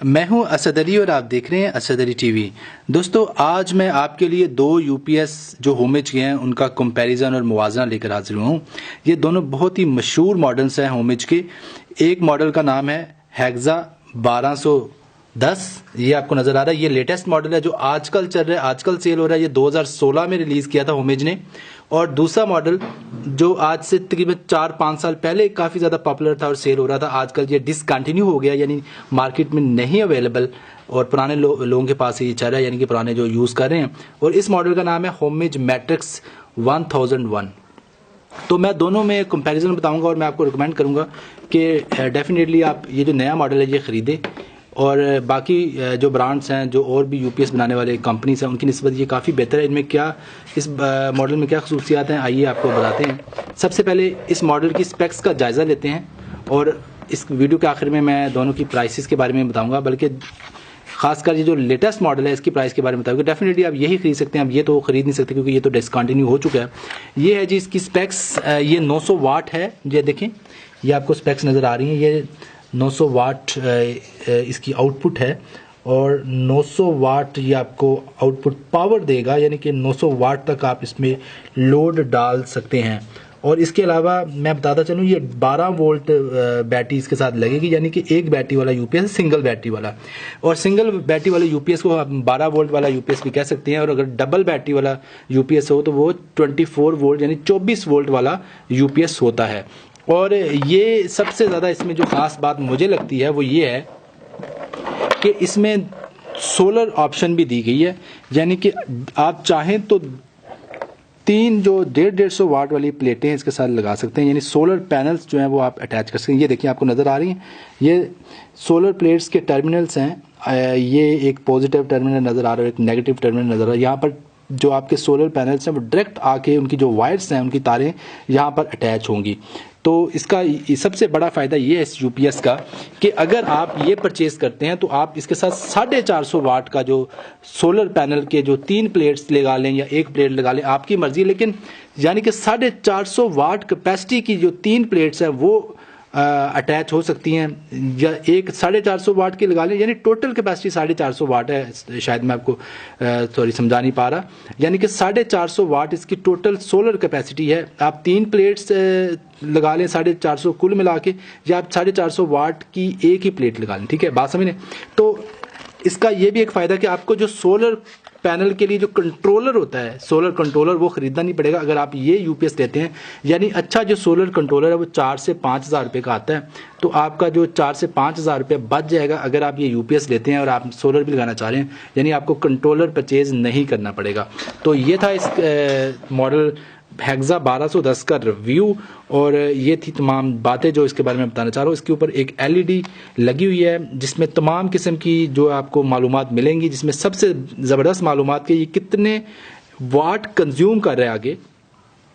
मैं हूं असद अली और आप देख रहे हैं असद अली टीवी। दोस्तों, आज मैं आपके लिए दो यूपीएस जो होमेज के हैं उनका कंपैरिजन और मुवाजना लेकर हाजिर हुआ हूं। ये दोनों बहुत ही मशहूर मॉडल्स हैं होमेज के। एक मॉडल का नाम है हेक्सा 1210, ये आपको नज़र आ रहा है। ये लेटेस्ट मॉडल है जो आजकल चल रहा है, आजकल सेल हो रहा है। ये 2016 में रिलीज़ किया था होमेज ने। और दूसरा मॉडल जो आज से तकरीबन 4-5 साल पहले काफ़ी ज़्यादा पॉपुलर था और सेल हो रहा था, आजकल ये डिसकंटिन्यू हो गया, यानी मार्केट में नहीं अवेलेबल और पुराने लोगों के पास ही चल रहा है, यानी कि पुराने जो यूज़ कर रहे हैं। और इस मॉडल का नाम है होमेज मैट्रिक्स 1001। तो मैं दोनों में कंपैरिजन बताऊंगा और मैं आपको रिकमेंड करूंगा कि डेफिनेटली आप ये जो नया मॉडल है ये ख़रीदें। और बाकी जो ब्रांड्स हैं, जो और भी यूपीएस बनाने वाले कंपनीज हैं, उनकी निस्बत ये काफ़ी बेहतर है। इनमें क्या, इस मॉडल में क्या खसूसियात हैं, आइए आपको बताते हैं। सबसे पहले इस मॉडल की स्पेक्स का जायज़ा लेते हैं और इस वीडियो के आखिर में मैं दोनों की प्राइसेस के बारे में बताऊंगा, बल्कि खासकर ये जो लेटेस्ट मॉडल है इसकी प्राइस के बारे में बताऊंगा। डेफिनेटली आप यही खरीद सकते हैं, आप ये तो खरीद नहीं सकते क्योंकि ये तो डिसकंटिन्यू हो चुका है। ये है जी इसकी स्पेक्स, ये 900 वाट है। ये देखें, ये आपको स्पेक्स नज़र आ रही हैं। ये 900 वाट इसकी आउटपुट है और 900 वाट ये आपको आउटपुट पावर देगा, यानी कि 900 वाट तक आप इसमें लोड डाल सकते हैं। और इसके अलावा मैं बताता चलूँ, ये 12 वोल्ट बैटरी इसके साथ लगेगी, यानी कि एक बैटरी वाला यूपीएस, सिंगल बैटरी वाला। और सिंगल बैटरी वाले यूपीएस को आप 12 वोल्ट वाला यूपीएस भी कह सकते हैं। और अगर डबल बैटरी वाला यूपीएस हो तो वो 24 वोल्ट यानी 24 वोल्ट वाला यूपीएस होता है। और ये सबसे ज़्यादा इसमें जो ख़ास बात मुझे लगती है वो ये है कि इसमें सोलर ऑप्शन भी दी गई है, यानी कि आप चाहें तो 3 जो 150 वाट वाली प्लेटें इसके साथ लगा सकते हैं, यानी सोलर पैनल्स जो हैं वो आप अटैच कर सकते हैं। ये देखिए, आपको नज़र आ रही हैं, ये सोलर प्लेट्स के टर्मिनल्स हैं। ये एक पॉजिटिव टर्मिनल नज़र आ रहा है, एक नेगेटिव टर्मिनल नज़र आ रहा है। यहाँ पर जो आपके सोलर पैनल्स हैं वो डायरेक्ट आके उनकी जो वायर्स हैं, उनकी तारें यहाँ पर अटैच होंगी। तो इसका सबसे बड़ा फ़ायदा ये है इस यूपीएस का कि अगर आप ये परचेज़ करते हैं तो आप इसके साथ 450 वाट का जो सोलर पैनल के जो 3 प्लेट्स लगा लें या एक प्लेट लगा लें, आपकी मर्ज़ी, लेकिन यानी कि 450 वाट कैपेसिटी की जो 3 प्लेट्स हैं वो अटैच हो सकती हैं, या एक 450 वाट की लगा लें, यानी टोटल कैपेसिटी 450 वाट है। शायद मैं आपको समझा नहीं पा रहा, यानी कि 450 वाट इसकी टोटल सोलर कैपेसिटी है। आप 3 प्लेट्स लगा लें 450 कुल मिला के, या आप 450 वाट की एक ही प्लेट लगा लें, ठीक है, बात समझ लें। तो इसका ये भी एक फ़ायदा कि आपको जो सोलर पैनल के लिए जो कंट्रोलर होता है, सोलर कंट्रोलर, वो ख़रीदना नहीं पड़ेगा अगर आप ये यूपीएस लेते हैं। यानी अच्छा जो सोलर कंट्रोलर है वो 4 से 5 हज़ार रुपये का आता है, तो आपका जो 4 से 5 हज़ार रुपये बच जाएगा अगर आप ये यूपीएस लेते हैं और आप सोलर भी लगाना चाह रहे हैं, यानी आपको कंट्रोलर परचेज़ नहीं करना पड़ेगा। तो ये था इस मॉडल हेक्सा 1210 का रिव्यू, और ये थी तमाम बातें जो इसके बारे में बताना चाह रहा हूँ। इसके ऊपर एक एलईडी लगी हुई है जिसमें तमाम किस्म की जो आपको मालूमात मिलेंगी, जिसमें सबसे ज़बरदस्त मालूमात कि ये कितने वाट कंज्यूम कर रहा है आगे,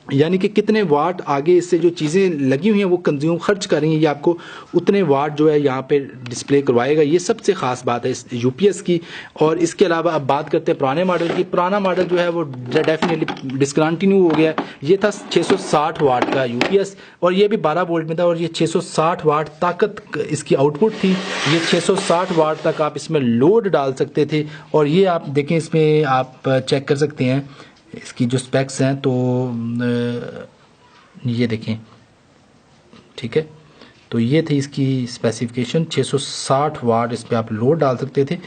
यानी कि कितने वाट आगे इससे जो चीज़ें लगी हुई हैं वो कंज्यूम खर्च कर रही हैं, ये आपको उतने वाट जो है यहाँ पे डिस्प्ले करवाएगा। ये सबसे ख़ास बात है इस यूपीएस की। और इसके अलावा अब बात करते हैं पुराने मॉडल की। पुराना मॉडल जो है वो डेफिनेटली डिसकंटिन्यू हो गया। ये था 660 वाट का यूपीएस और ये भी 12 वोल्ट में था, और ये 660 वाट ताकत इसकी आउटपुट थी। ये 660 वाट तक आप इसमें लोड डाल सकते थे। और ये आप देखें, इसमें आप चेक कर सकते हैं इसकी जो स्पेक्स हैं, तो ये देखें, ठीक है। तो ये थी इसकी स्पेसिफिकेशन, 660 वाट इस पर आप लोड डाल सकते थे।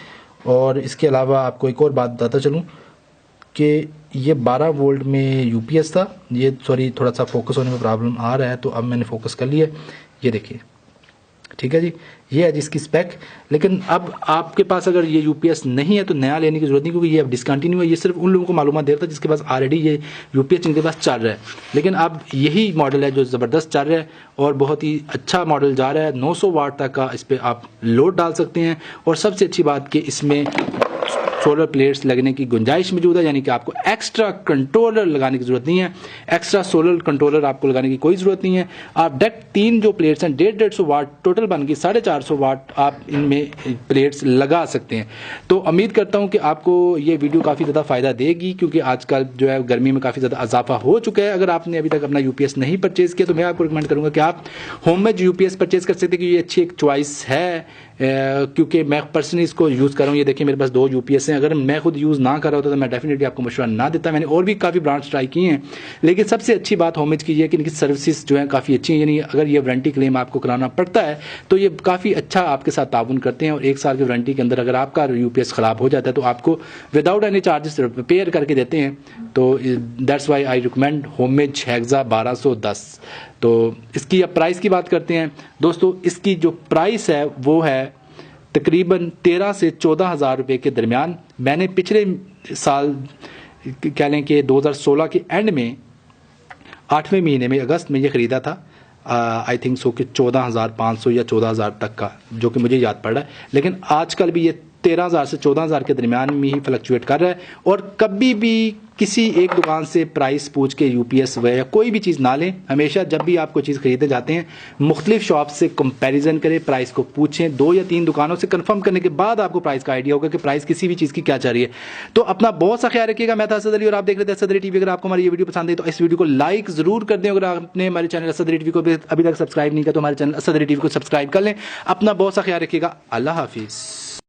और इसके अलावा आपको एक और बात बताता चलूँ कि ये 12 वोल्ट में यूपीएस था। ये थोड़ा सा फोकस होने में प्रॉब्लम आ रहा है, तो अब मैंने फोकस कर लिया। ये देखिए, ठीक है जी, ये है जिसकी स्पेक। लेकिन अब आपके पास अगर ये यूपीएस नहीं है तो नया लेने की जरूरत नहीं, क्योंकि ये अब डिसकंटिन्यू है। ये सिर्फ उन लोगों को मालूमात देता है जिसके पास ऑलरेडी ये यूपीएस जिनके पास चल रहा है। लेकिन अब यही मॉडल है जो ज़बरदस्त चल रहा है और बहुत ही अच्छा मॉडल जा रहा है। 900 वाट तक का इस पर आप लोड डाल सकते हैं। और सबसे अच्छी बात कि इसमें सोलर प्लेट्स लगने की गुंजाइश मौजूद है, यानी कि आपको एक्स्ट्रा कंट्रोलर लगाने की जरूरत नहीं है, एक्स्ट्रा सोलर कंट्रोलर आपको लगाने की कोई जरूरत नहीं है। आप डायरेक्ट 3 जो प्लेट्स हैं 150 वाट टोटल बन गई, 450 वाट आप इनमें प्लेट्स लगा सकते हैं। तो उम्मीद करता हूं कि आपको ये वीडियो काफ़ी ज़्यादा फ़ायदा देगी, क्योंकि आजकल जो है गर्मी में काफ़ी ज़्यादा इजाफा हो चुका है। अगर आपने अभी तक अपना यूपीएस नहीं परचेज़ किया तो मैं आपको रिकमेंड करूंगा कि आप होममेड यूपीएस परचेज़ कर सकते हैं, क्योंकि ये अच्छी एक चॉइस है। क्योंकि मैं पर्सनली इसको यूज़ कर रहा हूँ। ये देखिए मेरे पास 2 यूपीएस हैं। अगर मैं खुद यूज़ ना कर रहा होता तो मैं डेफिनेटली आपको मशवरा ना देता। मैंने और भी काफ़ी ब्रांड्स ट्राई किए हैं, लेकिन सबसे अच्छी बात होममेड की है कि इनकी सर्विसेज जो है काफ़ी अच्छी हैं। यानी अगर ये वारंटी क्लेम आपको कराना पड़ता है तो ये काफ़ी अच्छा आपके साथ ताउन करते हैं, और 1 साल की वारंटी के अंदर अगर आपका यूपीएस ख़राब हो जाता है तो आपको विदाउट एनी चार्जेस रिपेयर करके देते हैं। तो that's why I recommend homemade hexa 1210। तो इसकी अब प्राइस की बात करते हैं दोस्तों। इसकी जो प्राइस है वो है तकरीबन 13 से 14 हज़ार रुपये के दरमियान। मैंने पिछले साल कह लें कि 2016 के एंड में 8वें महीने में अगस्त में ये ख़रीदा था। आई थिंक सो कि 14,500 या 14,000 तक का, जो कि मुझे याद पड़ रहा है। लेकिन आजकल भी ये 13,000 से 14,000 के दरमियान में ही फ्लक्चुएट कर रहा है। और कभी भी किसी एक दुकान से प्राइस पूछ के यूपीएस व या कोई भी चीज़ ना लें। हमेशा जब भी आप कोई चीज़ खरीदने जाते हैं मुख्तलिफ शॉप से कंपैरिजन करें, प्राइस को पूछें। 2 या 3 दुकानों से कंफर्म करने के बाद आपको प्राइस का आइडिया होगा कि प्राइस किसी भी चीज़ की क्या चल रही है। तो अपना बहुत सा ख्याल रखिएगा। मैं था असद अली और आप देख रहे थे असद अली टीवी। अगर आपको हमारी ये वीडियो पसंद है तो इस वीडियो को लाइक ज़रूर कर दें। अगर आपने हमारे चैनल असद अली टीवी को अभी तक सब्सक्राइब नहीं किया तो हमारे चैनल असद अली टीवी को सब्सक्राइब कर लें। अपना बहुत सा ख्याल रखिएगा। अल्लाह हाफिज़।